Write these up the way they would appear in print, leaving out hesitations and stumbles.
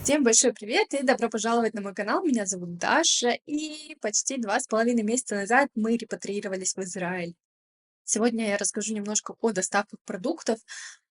Всем большой привет и добро пожаловать на мой канал. Меня зовут Даша, и почти 2,5 месяца назад мы репатриировались в Израиль. Сегодня я расскажу немножко о доставках продуктов.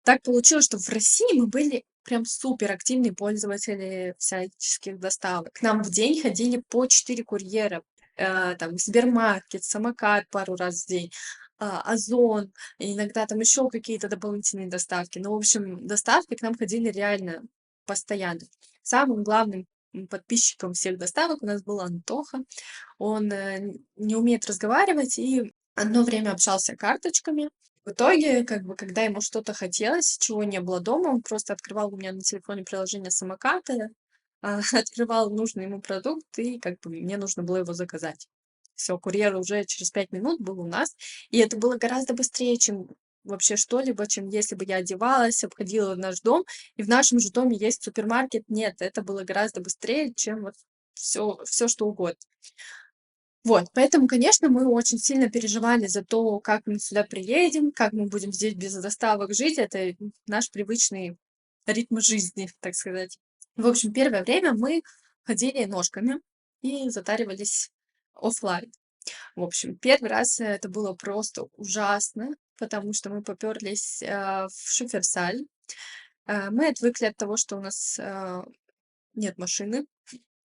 Так получилось, что в России мы были прям супер активные пользователи всяческих доставок. К нам в день ходили по 4 курьера. Там Сбермаркет, Самокат пару раз в день, Озон, иногда там еще какие-то дополнительные доставки. Ну, в общем, доставки к нам ходили реально постоянно. Самым главным подписчиком всех доставок у нас был Антоха. Он не умеет разговаривать и одно время общался карточками. В итоге, как бы, когда ему что-то хотелось, чего не было дома, он просто открывал у меня на телефоне приложение самоката, открывал нужный ему продукт, и как бы мне нужно было его заказать. Все, курьер уже через 5 минут был у нас, и это было гораздо быстрее, чем вообще что-либо, чем если бы я одевалась, обходила наш дом, и в нашем же доме есть супермаркет. Нет, это было гораздо быстрее, чем вот все что угодно. Вот, поэтому, конечно, мы очень сильно переживали за то, как мы сюда приедем, как мы будем здесь без доставок жить. Это наш привычный ритм жизни, так сказать. В общем, первое время мы ходили ножками и затаривались оффлайн. В общем, первый раз это было просто ужасно, потому что мы поперлись в Шуферсаль. Мы отвыкли от того, что у нас нет машины.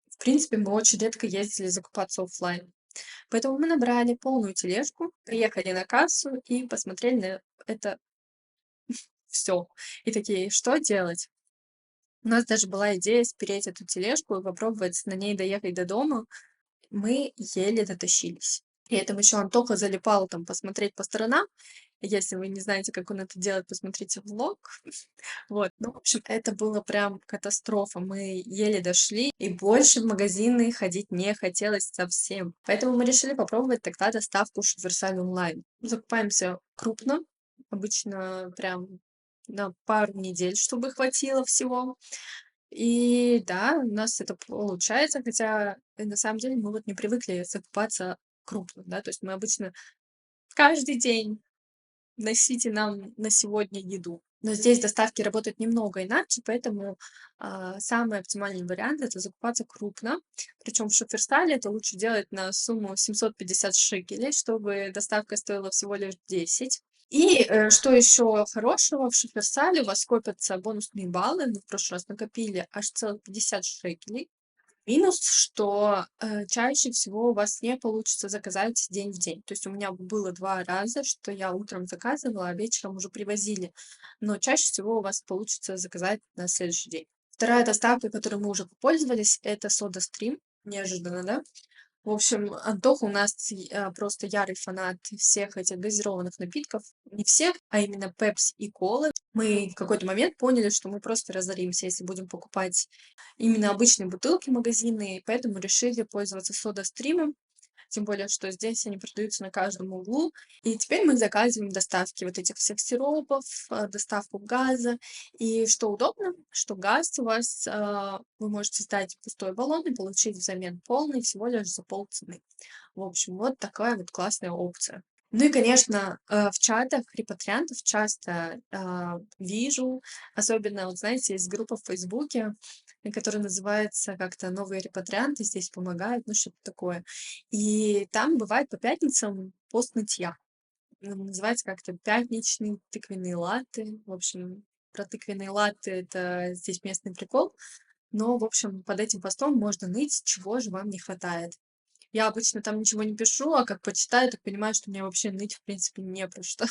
В принципе, мы очень редко ездили закупаться оффлайн. Поэтому мы набрали полную тележку, приехали на кассу и посмотрели на это все. И такие: "Что делать?" У нас даже была идея спереть эту тележку и попробовать на ней доехать до дома. Мы еле дотащились. При этом еще Антоха залипал там посмотреть по сторонам. Если вы не знаете, как он это делает, посмотрите влог. Вот, ну, в общем, это было прям катастрофа. Мы еле дошли, и больше в магазины ходить не хотелось совсем. Поэтому мы решили попробовать тогда доставку Шуферсаль онлайн. Закупаемся крупно, обычно прям на пару недель, чтобы хватило всего. И да, у нас это получается, хотя на самом деле мы вот не привыкли закупаться крупно, да, то есть мы обычно каждый день носите нам на сегодня еду. Но здесь доставки работают немного иначе, поэтому самый оптимальный вариант это закупаться крупно. Причем в Шуферстале это лучше делать на сумму 750 шекелей, чтобы доставка стоила всего лишь 10. И что еще хорошего, в Шуферсале у вас копятся бонусные баллы. Мы в прошлый раз накопили аж целых 50 шекелей. Минус, что, чаще всего у вас не получится заказать день в день. То есть у меня было 2 раза, что я утром заказывала, а вечером уже привозили. Но чаще всего у вас получится заказать на следующий день. Вторая доставка, которой мы уже попользовались, это SodaStream. Неожиданно, да? В общем, Антоха у нас просто ярый фанат всех этих газированных напитков. Не всех, а именно пепси и колы. Мы в какой-то момент поняли, что мы просто разоримся, если будем покупать именно обычные бутылки магазинные, поэтому решили пользоваться сода-стримом. Тем более, что здесь они продаются на каждом углу. И теперь мы заказываем доставки вот этих всех сиропов, доставку газа. И что удобно, что газ у вас, вы можете сдать пустой баллон и получить взамен полный всего лишь за полцены. В общем, вот такая вот классная опция. Ну и, конечно, в чатах репатриантов часто вижу, особенно, вот знаете, есть группа в Фейсбуке, которая называется как-то "Новые репатрианты здесь помогают", ну что-то такое. И там бывает по пятницам пост нытья. Называется как-то "Пятничный тыквенный латте". В общем, про тыквенные латте- это здесь местный прикол. Но, в общем, под этим постом можно ныть, чего же вам не хватает. Я обычно там ничего не пишу, а как почитаю, так понимаю, что мне вообще ныть, в принципе, не про что.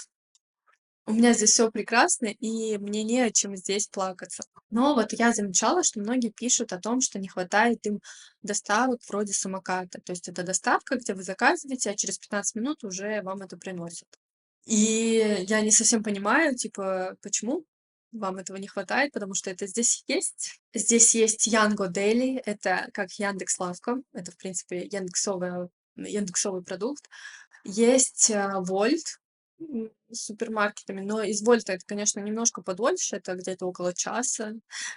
У меня здесь все прекрасно, и мне не о чем здесь плакаться. Но вот я замечала, что многие пишут о том, что не хватает им доставок вроде самоката. То есть это доставка, где вы заказываете, а через 15 минут уже вам это приносят. И я не совсем понимаю, типа, почему вам этого не хватает, потому что это здесь есть. Здесь есть Янго Дели, это как Яндекс.Лавка, это, в принципе, яндексовый продукт. Есть, Вольт, с супермаркетами, но из Вольта это, конечно, немножко подольше, это где-то около часа.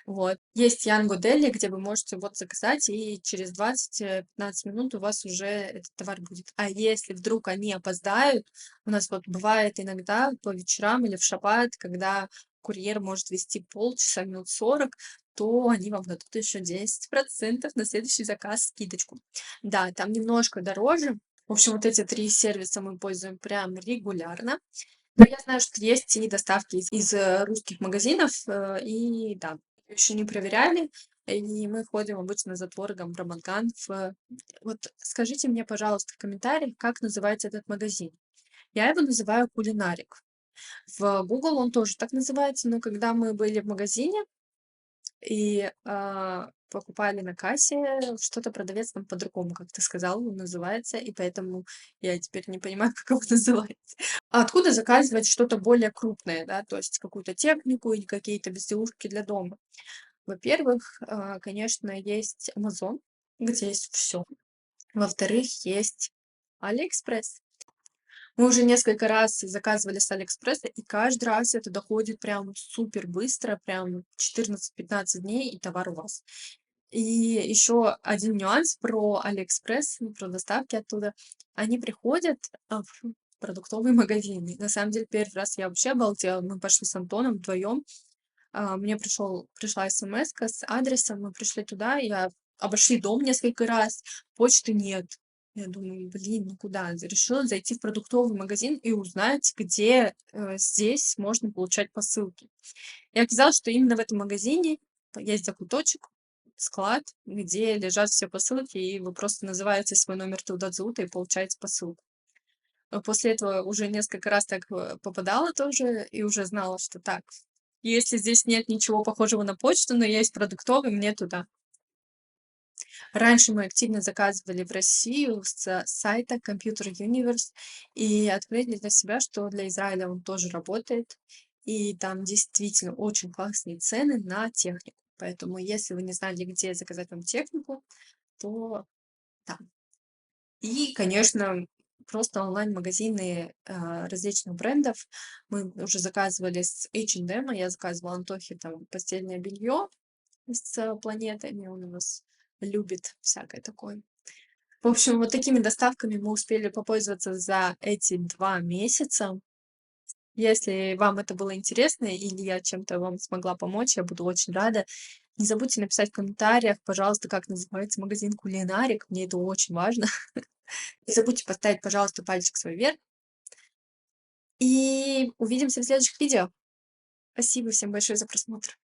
Вот. Есть Янго Дели, где вы можете вот заказать, и через 20-15 минут у вас уже этот товар будет. А если вдруг они опоздают, у нас вот бывает иногда по вечерам или в шаббат, когда курьер может везти полчаса, минут 40, то они вам дадут еще 10% на следующий заказ скидочку. Да, там немножко дороже. В общем, вот эти 3 сервиса мы пользуем прям регулярно. Но я знаю, что есть и доставки из русских магазинов, и да, еще не проверяли, и мы ходим обычно за творогом Раманган Вот скажите мне, пожалуйста, в комментариях, как называется этот магазин. Я его называю "Кулинарик". В Google он тоже так называется, но когда мы были в магазине и, покупали на кассе, что-то продавец нам по-другому как-то сказал, он называется, и поэтому я теперь не понимаю, как его называть. А откуда заказывать что-то более крупное, да, то есть какую-то технику или какие-то безделушки для дома? Во-первых, конечно, есть Amazon, где есть все. Во-вторых, есть AliExpress. Мы уже несколько раз заказывали с "Алиэкспресса", и каждый раз это доходит прям супер быстро, прям 14-15 дней, и товар у вас. И еще один нюанс про "Алиэкспресс", про доставки оттуда. Они приходят, в продуктовые магазины. На самом деле, первый раз я вообще обалдела. Мы пошли с Антоном вдвоем. Мне пришла смска с адресом, мы пришли туда, обошли дом несколько раз, почты нет. Я думаю: "Блин, ну куда?" Решила зайти в продуктовый магазин и узнать, где, здесь можно получать посылки. И оказалось, что именно в этом магазине есть закуточек, склад, где лежат все посылки, и вы просто называете свой номер туда-дзута и получаете посылку. После этого уже несколько раз так, попадала тоже и уже знала, что так, если здесь нет ничего похожего на почту, но есть продуктовый, мне туда. Раньше мы активно заказывали в Россию с сайта Computer Universe и открыли для себя, что для Израиля он тоже работает, и там действительно очень классные цены на технику. Поэтому если вы не знали, где заказать вам технику, то там. И, конечно, просто онлайн-магазины, различных брендов. Мы уже заказывали с H&M, я заказывала Антохе там постельное белье с планетами, он у нас любит всякое такое. В общем, вот такими доставками мы успели попользоваться за эти 2 месяца. Если вам это было интересно или я чем-то вам смогла помочь, я буду очень рада. Не забудьте написать в комментариях, пожалуйста, как называется магазин "Кулинарик". Мне это очень важно. Не забудьте поставить, пожалуйста, пальчик свой вверх. И увидимся в следующих видео. Спасибо всем большое за просмотр.